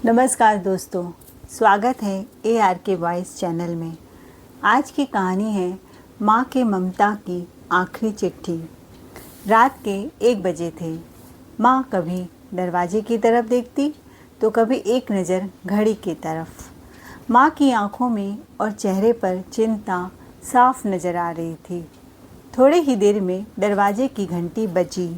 नमस्कार दोस्तों, स्वागत है ARK वॉइस चैनल में। आज की कहानी है माँ के ममता की आखिरी चिट्ठी। रात के 1 बजे थे। माँ कभी दरवाजे की तरफ देखती तो कभी एक नज़र घड़ी की तरफ। माँ की आंखों में और चेहरे पर चिंता साफ नज़र आ रही थी। थोड़ी ही देर में दरवाजे की घंटी बजी।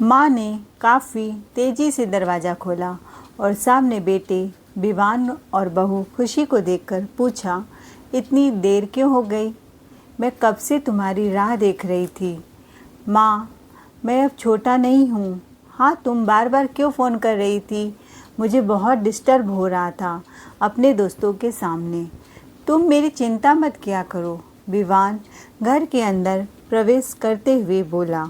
माँ ने काफ़ी तेज़ी से दरवाज़ा खोला और सामने बेटे विवान और बहू खुशी को देखकर पूछा, इतनी देर क्यों हो गई? मैं कब से तुम्हारी राह देख रही थी। माँ, मैं अब छोटा नहीं हूँ। हाँ, तुम बार बार क्यों फ़ोन कर रही थी? मुझे बहुत डिस्टर्ब हो रहा था अपने दोस्तों के सामने। तुम मेरी चिंता मत किया करो। विवान घर के अंदर प्रवेश करते हुए बोला।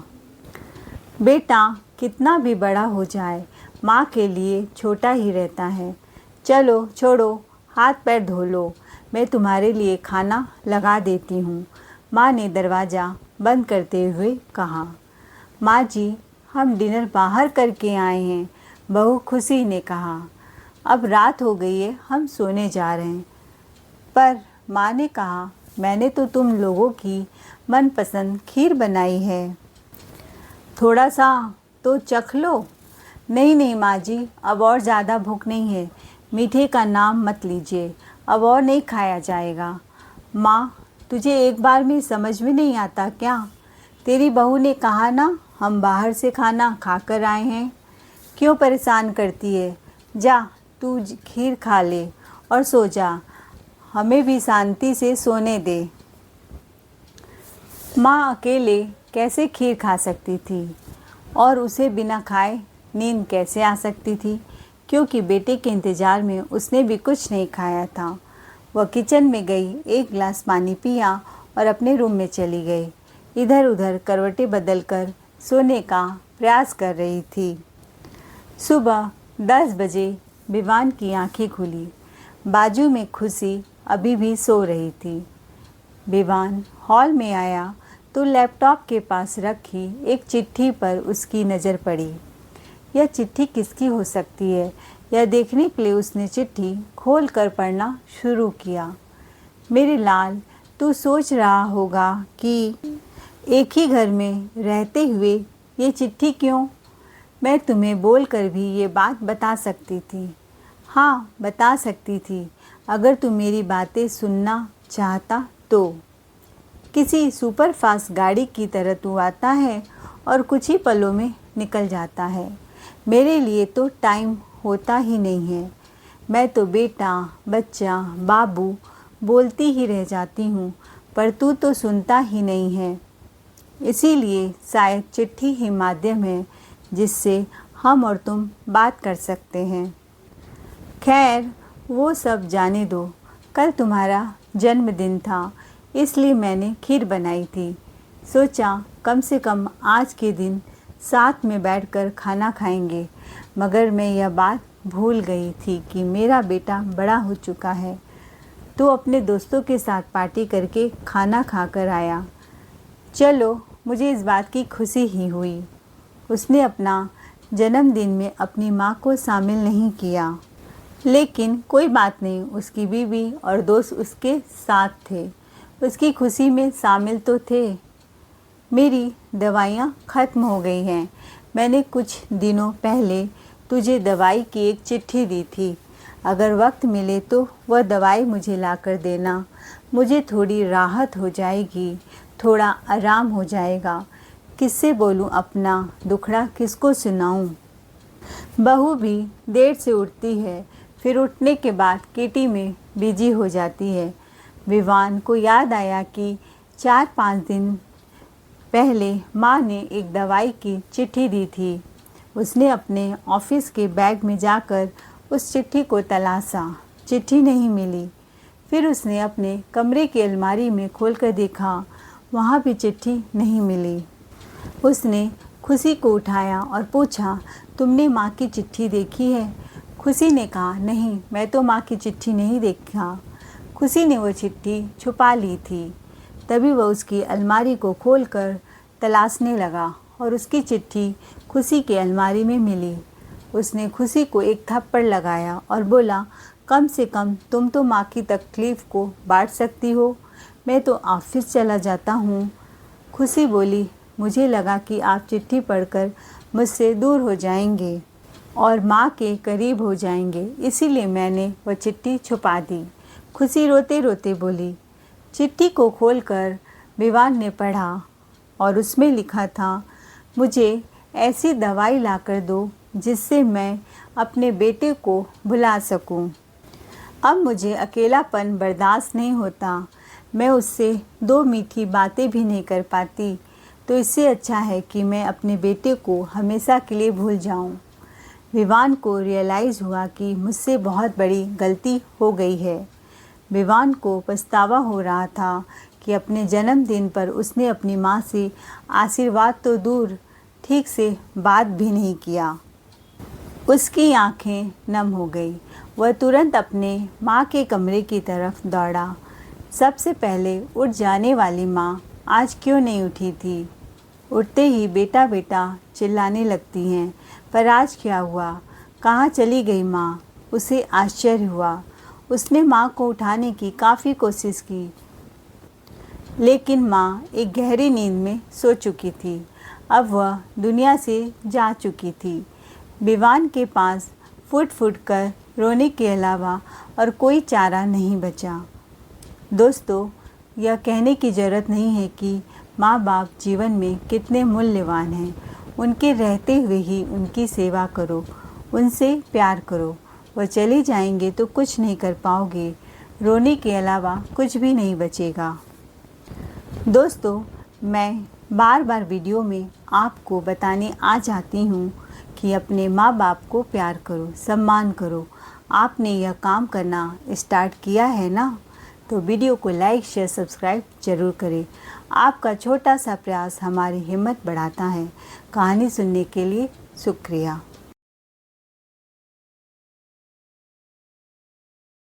बेटा कितना भी बड़ा हो जाए, माँ के लिए छोटा ही रहता है। चलो छोड़ो, हाथ पैर धो लो, मैं तुम्हारे लिए खाना लगा देती हूँ। माँ ने दरवाज़ा बंद करते हुए कहा। माँ जी, हम डिनर बाहर करके आए हैं, बहू खुशी ने कहा। अब रात हो गई है, हम सोने जा रहे हैं। पर माँ ने कहा, मैंने तो तुम लोगों की मनपसंद खीर बनाई है, थोड़ा सा तो चख लो। नहीं नहीं माँ जी, अब और ज़्यादा भूख नहीं है। मीठे का नाम मत लीजिए, अब और नहीं खाया जाएगा। माँ, तुझे एक बार में समझ में नहीं आता क्या? तेरी बहू ने कहा ना, हम बाहर से खाना खाकर आए हैं। क्यों परेशान करती है? जा तू खीर खा ले और सो जा, हमें भी शांति से सोने दे। माँ अकेले कैसे खीर खा सकती थी और उसे बिना खाए नींद कैसे आ सकती थी, क्योंकि बेटे के इंतज़ार में उसने भी कुछ नहीं खाया था। वह किचन में गई, एक गिलास पानी पिया और अपने रूम में चली गई। इधर उधर करवटें बदलकर सोने का प्रयास कर रही थी। सुबह 10 बजे विवान की आंखें खुली। बाजू में खुशी अभी भी सो रही थी। विवान हॉल में आया तो लैपटॉप के पास रखी एक चिट्ठी पर उसकी नज़र पड़ी। यह चिट्ठी किसकी हो सकती है, यह देखने के लिए उसने चिट्ठी खोल कर पढ़ना शुरू किया। मेरे लाल, तू सोच रहा होगा कि एक ही घर में रहते हुए ये चिट्ठी क्यों? मैं तुम्हें बोलकर भी ये बात बता सकती थी। हाँ, बता सकती थी, अगर तू मेरी बातें सुनना चाहता तो। किसी सुपर फास्ट गाड़ी की तरह तू आता है और कुछ ही पलों में निकल जाता है। मेरे लिए तो टाइम होता ही नहीं है। मैं तो बेटा, बच्चा, बाबू बोलती ही रह जाती हूँ, पर तू तो सुनता ही नहीं है। इसीलिए शायद चिट्ठी ही माध्यम है जिससे हम और तुम बात कर सकते हैं। खैर, वो सब जाने दो। कल तुम्हारा जन्मदिन था, इसलिए मैंने खीर बनाई थी। सोचा कम से कम आज के दिन साथ में बैठकर खाना खाएंगे, मगर मैं यह बात भूल गई थी कि मेरा बेटा बड़ा हो चुका है। तो अपने दोस्तों के साथ पार्टी करके खाना खाकर आया। चलो, मुझे इस बात की खुशी ही हुई। उसने अपना जन्मदिन में अपनी माँ को शामिल नहीं किया, लेकिन कोई बात नहीं, उसकी बीवी और दोस्त उसके साथ थे, उसकी खुशी में शामिल तो थे। मेरी दवाइयाँ ख़त्म हो गई हैं। मैंने कुछ दिनों पहले तुझे दवाई की एक चिट्ठी दी थी। अगर वक्त मिले तो वह दवाई मुझे ला कर देना। मुझे थोड़ी राहत हो जाएगी, थोड़ा आराम हो जाएगा। किससे बोलूँ अपना दुखड़ा, किसको सुनाऊँ? बहू भी देर से उठती है, फिर उठने के बाद किटी में बिजी हो जाती है। विवान को याद आया कि 4-5 दिन पहले माँ ने एक दवाई की चिट्ठी दी थी। उसने अपने ऑफिस के बैग में जाकर उस चिट्ठी को तलाशा, चिट्ठी नहीं मिली। फिर उसने अपने कमरे की अलमारी में खोलकर देखा, वहाँ भी चिट्ठी नहीं मिली। उसने खुशी को उठाया और पूछा, तुमने माँ की चिट्ठी देखी है? खुशी ने कहा, नहीं, मैं तो माँ की चिट्ठी नहीं देखा। खुशी ने वो चिट्ठी छुपा ली थी। तभी वह उसकी अलमारी को खोलकर तलाशने लगा और उसकी चिट्ठी खुशी की अलमारी में मिली। उसने खुशी को एक थप्पड़ लगाया और बोला, कम से कम तुम तो माँ की तकलीफ़ को बांट सकती हो, मैं तो ऑफिस चला जाता हूँ। खुशी बोली, मुझे लगा कि आप चिट्ठी पढ़कर मुझसे दूर हो जाएंगे और माँ के करीब हो जाएंगे, इसीलिए मैंने वह चिट्ठी छुपा दी। खुशी रोते रोते बोली। चिट्ठी को खोलकर विवान ने पढ़ा और उसमें लिखा था, मुझे ऐसी दवाई लाकर दो जिससे मैं अपने बेटे को भुला सकूं। अब मुझे अकेलापन बर्दाश्त नहीं होता, मैं उससे 2 मीठी बातें भी नहीं कर पाती, तो इससे अच्छा है कि मैं अपने बेटे को हमेशा के लिए भूल जाऊं। विवान को रियलाइज़ हुआ कि मुझसे बहुत बड़ी गलती हो गई है। विवान को पछतावा हो रहा था कि अपने जन्मदिन पर उसने अपनी माँ से आशीर्वाद तो दूर, ठीक से बात भी नहीं किया। उसकी आंखें नम हो गई। वह तुरंत अपने माँ के कमरे की तरफ दौड़ा। सबसे पहले उठ जाने वाली माँ आज क्यों नहीं उठी थी? उठते ही बेटा बेटा चिल्लाने लगती हैं, पर आज क्या हुआ? कहाँ चली गई माँ? उसे आश्चर्य हुआ। उसने माँ को उठाने की काफ़ी कोशिश की, लेकिन माँ एक गहरी नींद में सो चुकी थी। अब वह दुनिया से जा चुकी थी। विवान के पास फुट फुट कर रोने के अलावा और कोई चारा नहीं बचा। दोस्तों, यह कहने की ज़रूरत नहीं है कि माँ बाप जीवन में कितने मूल्यवान हैं। उनके रहते हुए ही उनकी सेवा करो, उनसे प्यार करो। वह चले जाएंगे तो कुछ नहीं कर पाओगे, रोने के अलावा कुछ भी नहीं बचेगा। दोस्तों, मैं बार बार वीडियो में आपको बताने आ जाती हूँ कि अपने माँ बाप को प्यार करो, सम्मान करो। आपने यह काम करना स्टार्ट किया है ना, तो वीडियो को लाइक शेयर सब्सक्राइब ज़रूर करें। आपका छोटा सा प्रयास हमारी हिम्मत बढ़ाता है। कहानी सुनने के लिए शुक्रिया।